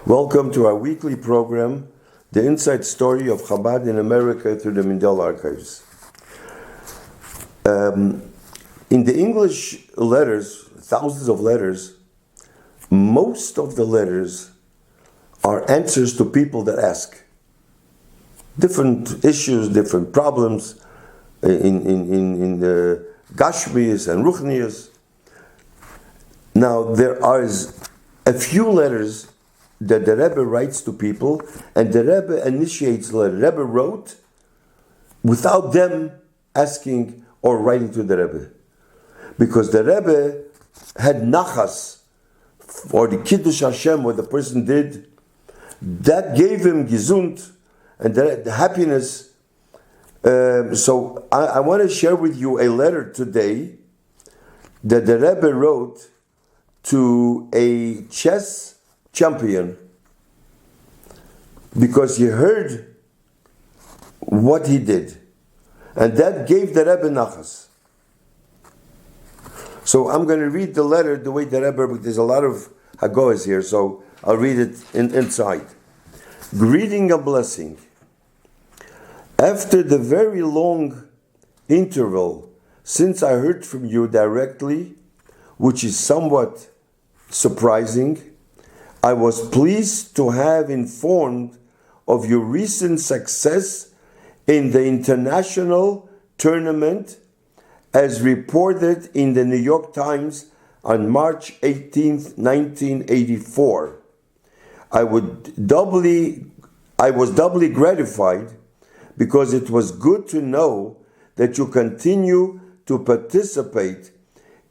Welcome to our weekly program, The Inside Story of Chabad in America through the Mindel Archives. In the English letters, thousands of letters, most of the letters are answers to people that ask. Different issues, different problems in the Gashmias and Ruchnias. Now, there are a few letters that the Rebbe writes to people, and the Rebbe initiates the letter. The Rebbe wrote without them asking or writing to the Rebbe. Because the Rebbe had nachas, or the Kiddush Hashem, what the person did, that gave him gesund, and the happiness. So I want to share with you a letter today that the Rebbe wrote to a chess champion, because he heard what he did, and that gave the Rebbe nachas. So I'm going to read the letter the way the Rebbe, there's a lot of hagoas here, so I'll read it inside. Greeting and blessing. After the very long interval since I heard from you directly, which is somewhat surprising, I was pleased to have informed of your recent success in the international tournament as reported in the New York Times on March 18th, 1984. I was doubly gratified because it was good to know that you continue to participate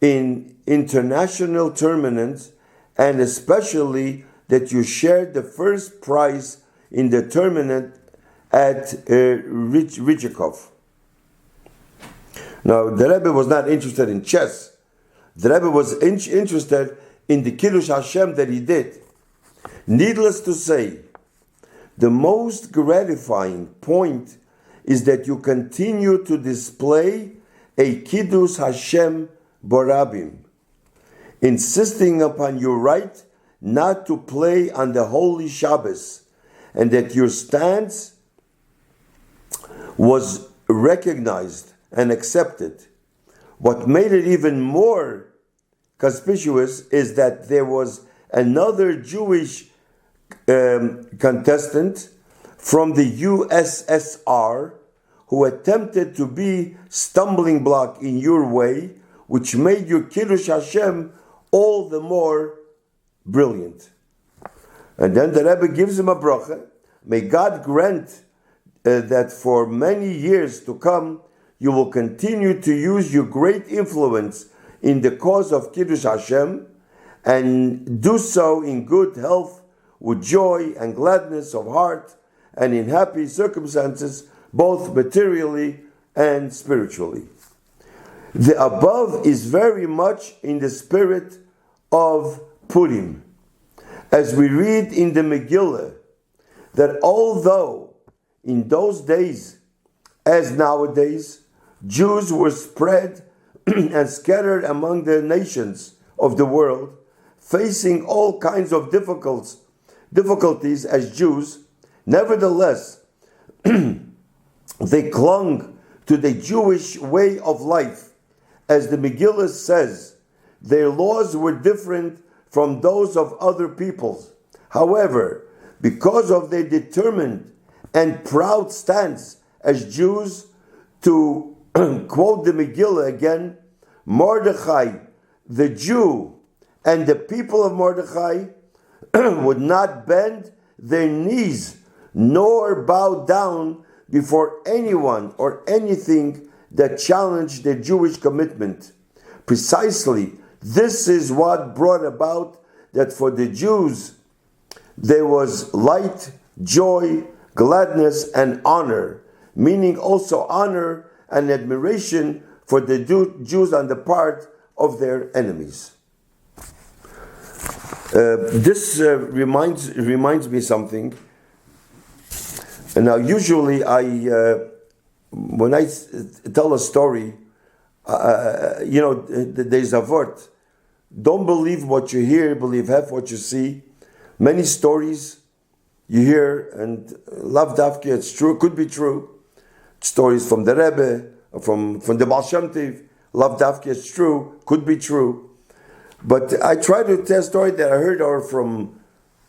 in international tournaments, and especially that you shared the first prize in the tournament at Rijikov. Now, the Rebbe was not interested in chess. The Rebbe was interested in the Kiddush Hashem that he did. Needless to say, the most gratifying point is that you continue to display a Kiddush Hashem Borabim, insisting upon your right not to play on the holy Shabbos, and that your stance was recognized and accepted. What made it even more conspicuous is that there was another Jewish contestant from the USSR who attempted to be stumbling block in your way, which made your Kiddush Hashem all the more brilliant. And then the Rebbe gives him a bracha. May God grant that for many years to come, you will continue to use your great influence in the cause of Kiddush Hashem, and do so in good health, with joy and gladness of heart, and in happy circumstances, both materially and spiritually. The above is very much in the spirit of Purim, as we read in the Megillah, that although in those days, as nowadays, Jews were spread and scattered among the nations of the world, facing all kinds of difficulties as Jews, nevertheless, they clung to the Jewish way of life. As the Megillah says, their laws were different from those of other peoples. However, because of their determined and proud stance as Jews, to quote the Megillah again, Mordechai, the Jew, and the people of Mordechai would not bend their knees nor bow down before anyone or anything that challenged their Jewish commitment. Precisely, this is what brought about that for the Jews there was light, joy, gladness, and honor, meaning also honor and admiration for the Jews on the part of their enemies. This reminds me something. And now, usually, when I tell a story, there's a word. Don't believe what you hear, believe half what you see. Many stories you hear, and lav dafke, it's true, could be true. Stories from the Rebbe, from the Baal Shem Tov, lav dafke, it's true, could be true. But I try to tell a story that I heard, or from,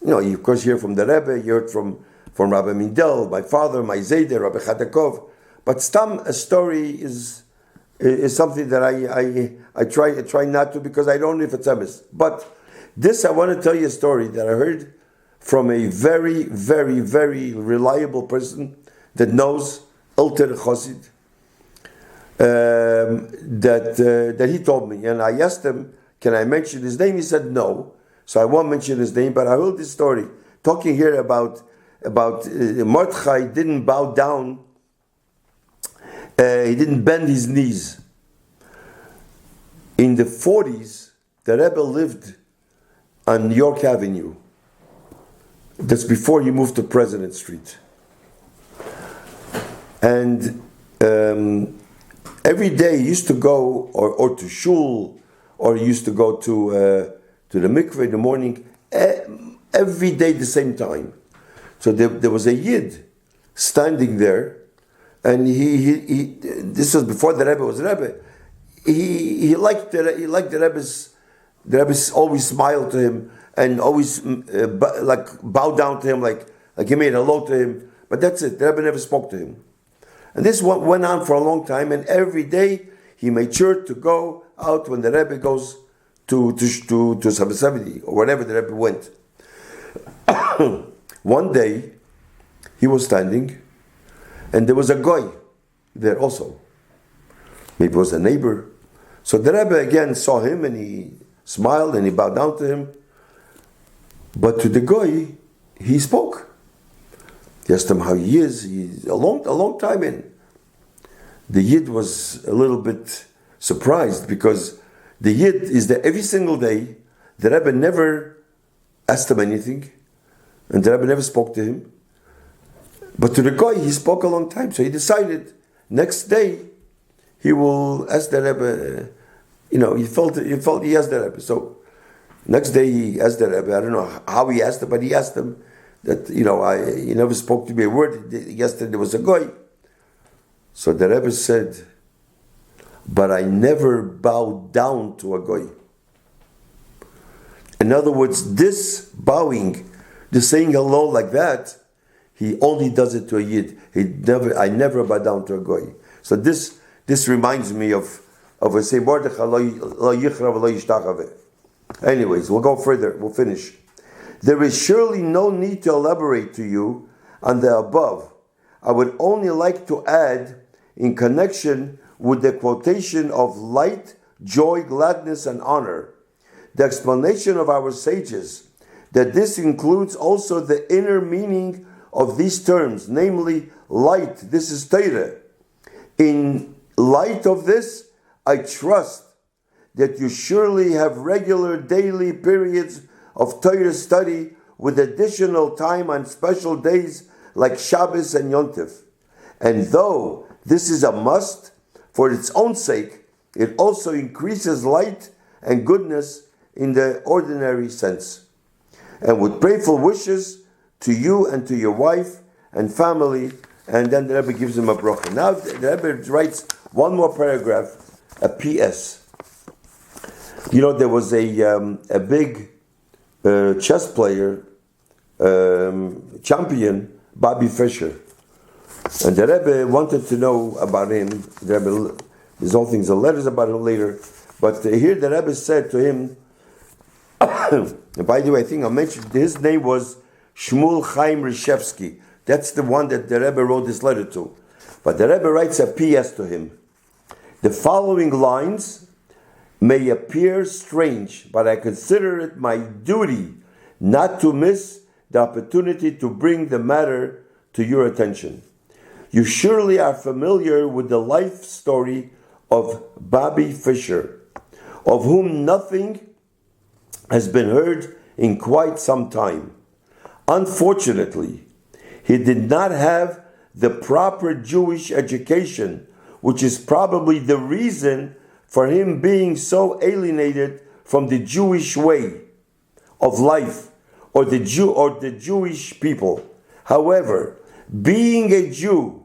you of course hear from the Rebbe, you heard from Rabbi Mindel, my father, my Zayder, Rabbi Chadakov. But stam, a story is something that I try not to, because I don't know if it's emes. But this, I want to tell you a story that I heard from a very, very, very reliable person that knows Alter Chosid, that he told me. And I asked him, can I mention his name? He said no. So I won't mention his name, but I heard this story, talking here about Mordechai didn't bow down, he didn't bend his knees. In the 40s, the Rebbe lived on York Avenue. That's before he moved to President Street. And every day he used to go or to shul, or he used to go to the mikveh in the morning, every day the same time. So there was a Yid standing there, and he this was before the Rebbe was Rebbe. He liked the Rebbe's. The Rebbe always smiled to him and always bowed down to him, like he made hello to him. But that's it. The Rebbe never spoke to him. And this went on for a long time. And every day he made sure to go out when the Rebbe goes to 770 or wherever the Rebbe went. One day he was standing, and there was a guy there also. Maybe it was a neighbor. So the Rebbe again saw him, and he smiled and he bowed down to him. But to the guy, he spoke. He asked him how he is. He's a long time in. The Yid was a little bit surprised, because the Yid is there every single day. The Rebbe never asked him anything, and the Rebbe never spoke to him. But to the guy, he spoke a long time. So he decided next day he will ask the Rebbe. He felt he asked the Rebbe. So next day he asked the Rebbe. I don't know how he asked him, but he asked him that, he never spoke to me a word. He asked that there was a guy. So the Rebbe said, but I never bowed down to a goy. In other words, this bowing, the saying hello like that, he only does it to a Yid. I never bow down to a goy. So this reminds me of a say Mordechai lo yichra v'lo yishtachave. Anyways, we'll go further. We'll finish. There is surely no need to elaborate to you on the above. I would only like to add, in connection with the quotation of light, joy, gladness, and honor, the explanation of our sages, that this includes also the inner meaning of these terms, namely light. This is Torah. In light of this, I trust that you surely have regular daily periods of Torah study with additional time on special days like Shabbos and Yom Tov. And though this is a must for its own sake, it also increases light and goodness in the ordinary sense. And with prayerful wishes to you and to your wife and family, and then the Rebbe gives him a bracha. Now the Rebbe writes one more paragraph, a P.S. There was a big chess player, champion, Bobby Fischer. And the Rebbe wanted to know about him. The Rebbe, there's all things, the letters about him later. But here the Rebbe said to him, and by the way, I think I mentioned his name was Shmuel Chaim Rishevsky. That's the one that the Rebbe wrote this letter to. But the Rebbe writes a P.S. to him. The following lines may appear strange, but I consider it my duty not to miss the opportunity to bring the matter to your attention. You surely are familiar with the life story of Bobby Fischer, of whom nothing has been heard in quite some time. Unfortunately, he did not have the proper Jewish education, which is probably the reason for him being so alienated from the Jewish way of life, or the Jewish people. However, being a Jew,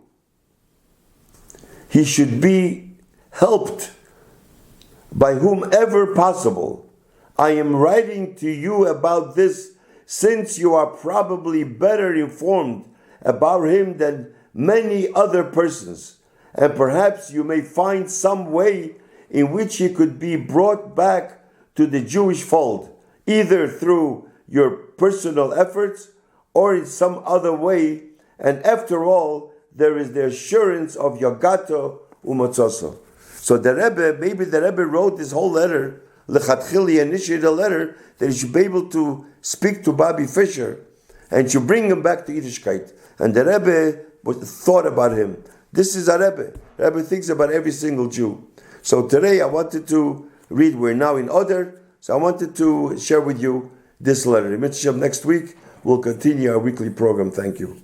he should be helped by whomever possible. I am writing to you about this since you are probably better informed about him than many other persons, and perhaps you may find some way in which he could be brought back to the Jewish fold, either through your personal efforts or in some other way. And after all, there is the assurance of Yagato Umotzoso. So the Rebbe, maybe the Rebbe wrote this whole letter, Lechatchili initiated a letter that he should be able to speak to Bobby Fischer and should bring him back to Yiddishkeit. And the Rebbe thought about him. This is a Rebbe. The Rebbe thinks about every single Jew. So today I wanted to read, we're now in Oder, so I wanted to share with you this letter. Next week we'll continue our weekly program. Thank you.